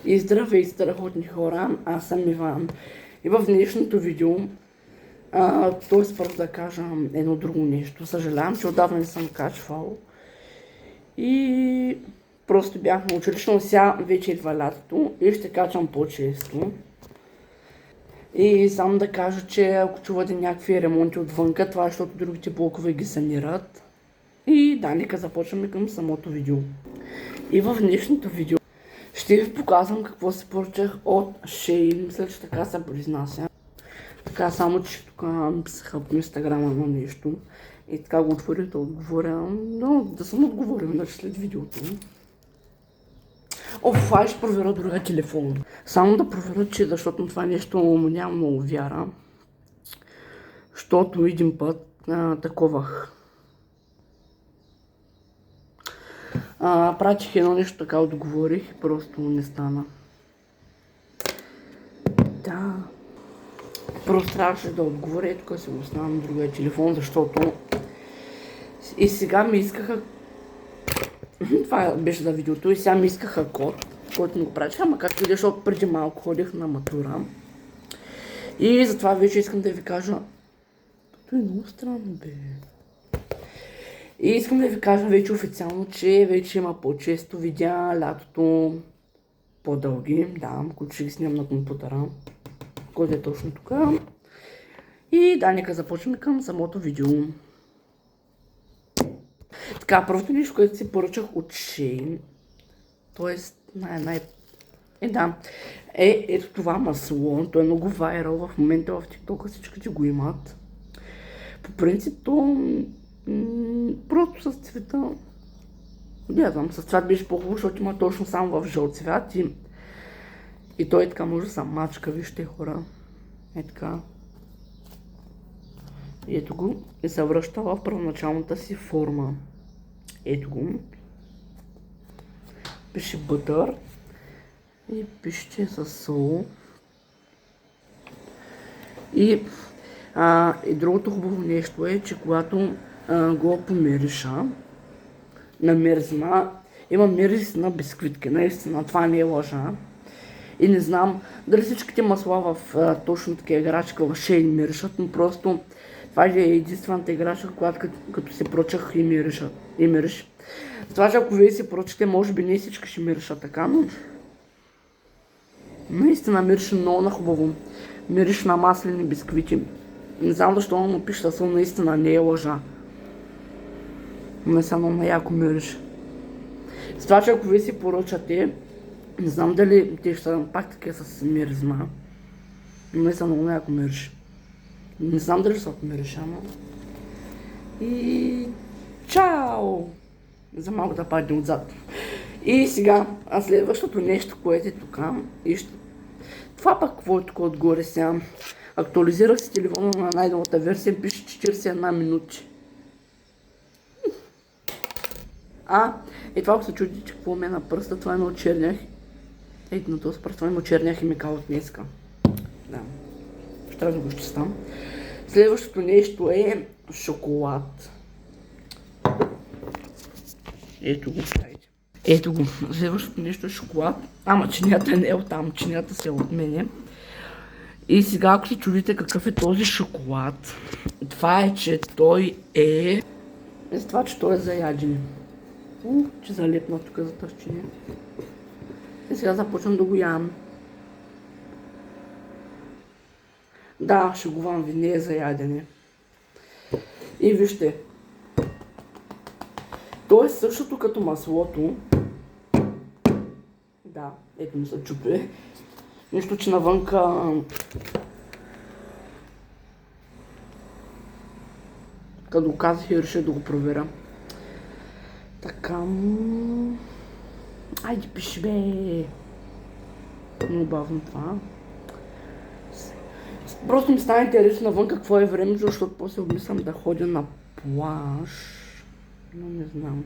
И здравей, страхотни хора, аз съм Иван. И в днешното видео, т.е. първо да кажа едно друго нещо. Съжалявам, че отдавна не съм качвал. И просто бях на училище, но сега вече идва лятото и ще качвам по-често. И само да кажа, че ако чувате някакви ремонти отвънка, това е защото другите блокове ги санират. И да, нека започваме към самото видео. И в днешното видео ще ви показвам какво се поръчах от Shein. Мисля, че така се произнася. Така, само че тук писаха по инстаграма на нещо. И така го отворих да отговоря. Но да съм отговорил, иначе след видеото. Ай ще проверя другия телефон. Само да проверя, че защото това нещо му няма много вяра. Защото един път таковах. Пратих едно нещо, така отговорих и просто не стана. Да. Просто трябваше да отговоря и тук си го оставям другия телефон, защото и сега ми искаха това беше за видеото и сега ми искаха код, който ми го пратиха, ама както видя, защото преди малко ходих на матура. И затова вече искам да ви кажа, това е много странно, бе. И искам да ви кажа вече официално, че вече има по-често видеа лятото по-дълги, да, които ще ги снимам на компютъра, който е точно тук. И да, нека започнем към самото видео. Така, първото нещо, което си поръчах от Shein, т.е. ето това масло, то е много вайрал в момента в TikTok, всичките го имат. По принцип то просто с цвета, не знам, с цвят беше по-хубаво, защото има точно само в жълт цвят и той така може да се мачка, вижте хора, е така. И ето го и се връща в първоначалната си форма. Ето го. Пише бътър и пише със сол. И другото хубаво нещо е, че когато го помириша на миризма, има мирис на бисквитки, наистина, това не е лъжа. И не знам дали всичките масла в точно такива играчки в Shein миришат, но просто това е единствената играчка, която като се поръчах и мириш. Това, че ако вие си поръчате, може би не всички ще миришат така, но наистина мирише много на хубаво. Мириш на маслени бисквити. Не знам защо му пише със сол, наистина не е лъжа. Наистина много яко мириш. С това, че ако вие си поръчате, не знам дали те ще са пак такива с миризма, но наистина много яко мириш. Не знам дали ще мириш, ама. И чао! За малко да падне отзад. И сега, следващото нещо, което е тук, това пък какво е тук отгоре сега. Актуализирах си телефона на най-новата версия, пише 41 минути. И това, ако се чудите, че какво ме на пръста, това е на чернях. Ето на този пръст, това е на черния химикал от днеска. Да. Ще трябва да го изчистам. Следващото нещо е шоколад. Ето го. Ето го. Следващото нещо е шоколад. Ама чинията не е оттам, чинията се е от мене. И сега, ако се чудите какъв е този шоколад, това е, че той е... С това, че той е за ядене. Че залепна тук за тъвчине. И сега започвам да го ям. Да, шегувам ви, не е за ядене. И вижте. То е същото като маслото. Да, ето ми се чупи. Нищо, че навънка... Като го казах и реших да го проверя. Така... Айде пиши, бе! Много бавно това. Просто ми стана интересно навън какво е времето, защото после обмислям да ходя на плаж. Но не знам.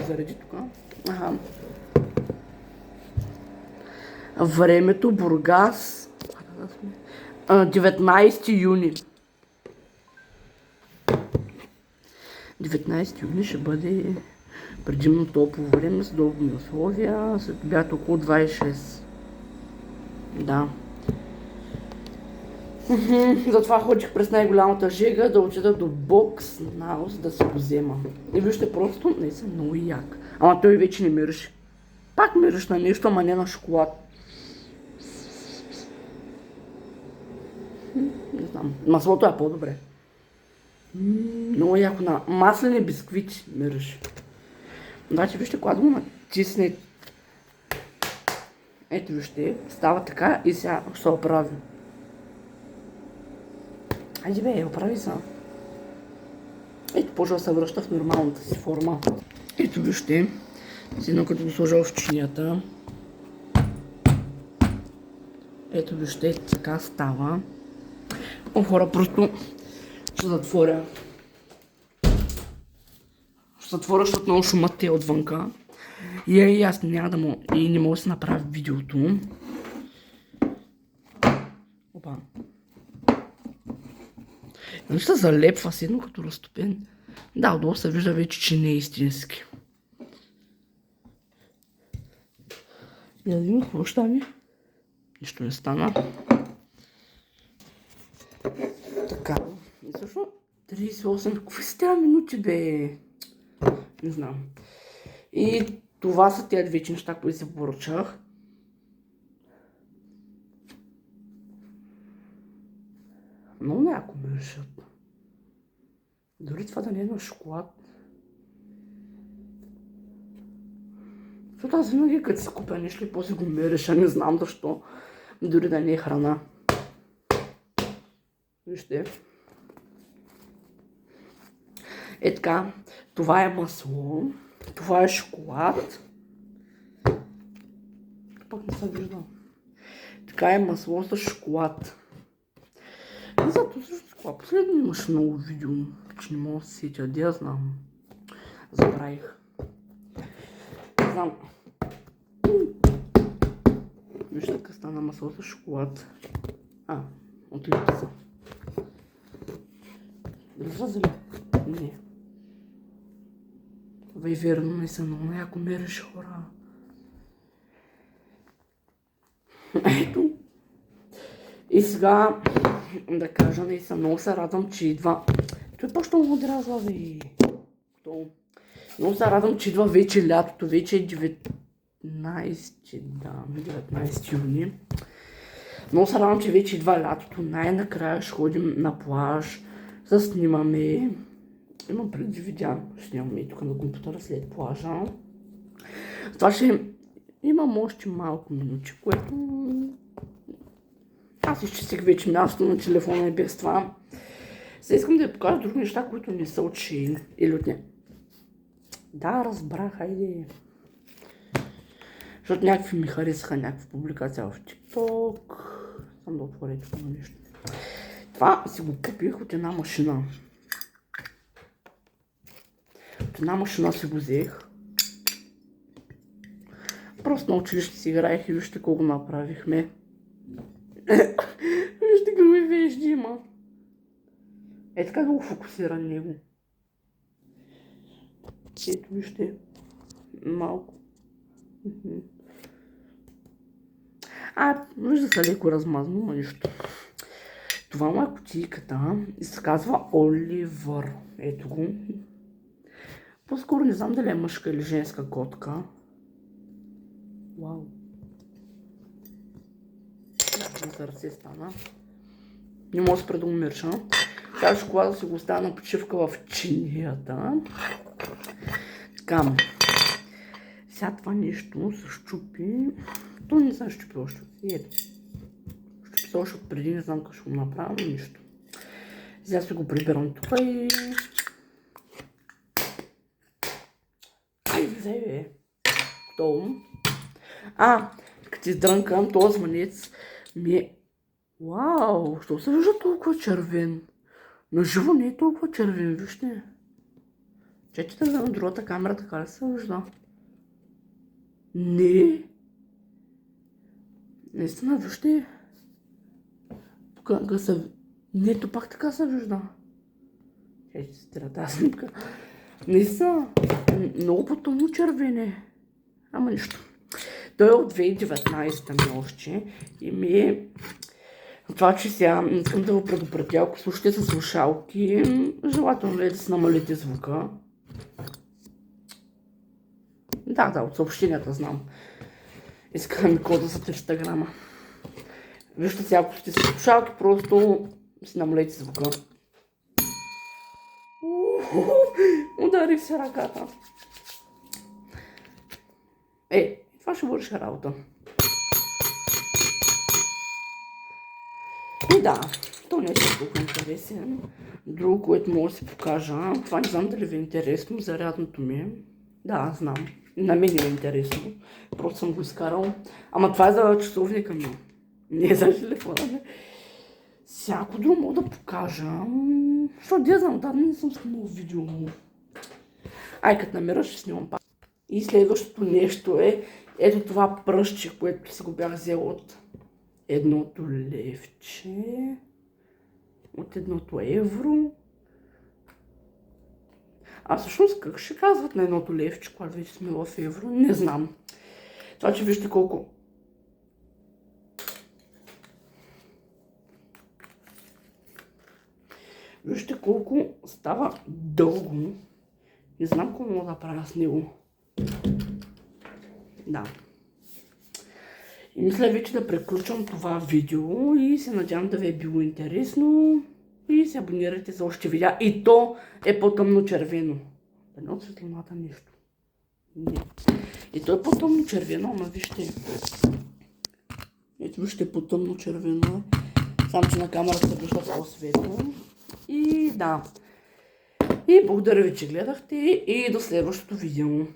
Заради тук. Времето Бургас. 19 юни. 19 юни ще бъде предимно топло време с дълги условия, след обяд около 26. Да. Затова ходих през най-голямата жега да отида до бокс наус да се го взема. И вижте, просто не съм много як. Ама той вече не мирише. Пак мириш на нещо, ама не на шоколад. Не знам. Маслото е по-добре. Много яко на маслени бисквити мириш. Значи вижте, когато го натисне, ето вижте, става така и сега ще се оправи. Айде бе, оправи се. Ето, почва да се връща в нормалната си форма. Ето вижте, едно като го сложа в чинията. Ето вижте, така става. О, хора, просто ще затворя. Ще затворя, защото много шумът е отвънка. И аз няма да му... И не мога да се направя видеото. Опа. Нали се залепва с едно като разтопен? Да, отдолу се вижда вече, че не е истински. И да видим какво ще ми. Нищо не стана. Така. И също 38. Какви са тези минути, бе? Не знам. И това са тези две неща, които се поръчах. Много няко ме решат. Дори това да не е на шоколад. Защото аз винаги като си купя нещо и после го миреша, не знам защо. Дори да не е храна. Вижте. Е така, това е масло, това е шоколад. Пак не се вижда. Така е масло с шоколад. И зато също това. Последно имаш много видео, че не мога да се сетя. Де я знам. Забравих. Не знам. Вижте така стана масло с шоколад. Отлично са. Дали разали? Не. Вей, верно, не са много яко мериш, хора. Ето. И сега, да кажа, не съм много се радвам, че идва... Той почна много дразва, бе. Много се радвам, че идва вече лятото, вече е 19 юни. Много се радвам, че вече идва лятото. Най-накрая ще ходим на плаж, да снимаме. Имам преди видео, ще снимаме и тук на компютъра след плажа. Това ще имам още малко минути, което... Аз изчистих вече място на телефона и без това. Сега искам да ви покажа други неща, които не са от Shein или от не. Да, разбрах, хайде. Защото някакви ми харесаха някаква публикация в TikTok. Съм да отворя тук на нещо. Това си го купих от една машина. От една машина си го взех. Просто на училище си играех и вижте колко направихме. Вижте какви вежди има. Е така да го фокусира него. Ето вижте. Малко. Вижда се леко размазано, но нищо. Това му е кутийката и се казва Оливър. Ето го. По-скоро не знам дали е мъжка или женска котка. Вау. За ръце стана. Не мога да спре да го мирша. Сега шоколада си го оставя на почивка в чинията. Така. Сега това нещо се щупи. То не се щупи още. Ето. Щупи се още преди, не знам как ще го направя, но нищо. Сега си го прибирам тук и... Ай, взе, бе. Готово. Като издрънкам, този звънец ми е... Вау, що се вижда толкова червен? На живо не е толкова червен, вижте. Чечете на другата камера, така ли се вижда? Не. Наистина, вижте. Тук се... Не, то пак така се вижда. Чечете се тира тази снимка. Не са. Много по-тъмно червене. Ама нищо. Той е от 2019 ми още и ми е това, че сега искам да го предупредя, ако слушате със слушалки, желателно е да си намалите звука. Да, от съобщенията знам. Искам ми кода за 300 грама. Вижте сега, ако сте със слушалки, просто си намалете звука. Ударих се ръката. Това ще върши работа. И да, то не е толкова интересен. Друго, което мога да си покажа, това не знам дали ви е интересно, зарядното ми е. Да, знам. На мен е интересно. Просто съм го изкарал. Ама това е за часовника ми. Не е за телефона ми. Всяко друго мога да покажа. Защото я знам, не съм снимал видео. Като намеря, ще снимам пак. И следващото нещо е ето това пръстче, което си го бях взел от едното левче, от едното евро. Всъщност как ще казват на едното левче, когато вече сме в евро? Не знам. Това, че вижте колко... Вижте колко става дълго. Не знам какво мога да правя с него. Да. И мисля вече да приключвам това видео и се надявам да ви е било интересно и се абонирайте за още видеа. И то е по-тъмно червено. Да не от светлината нещо. Не. И то е по-тъмно червено, ама вижте. Ето вижте по-тъмно червено. Само че на камерата се вижда по-светло. И да. И благодаря ви, че гледахте и до следващото видео.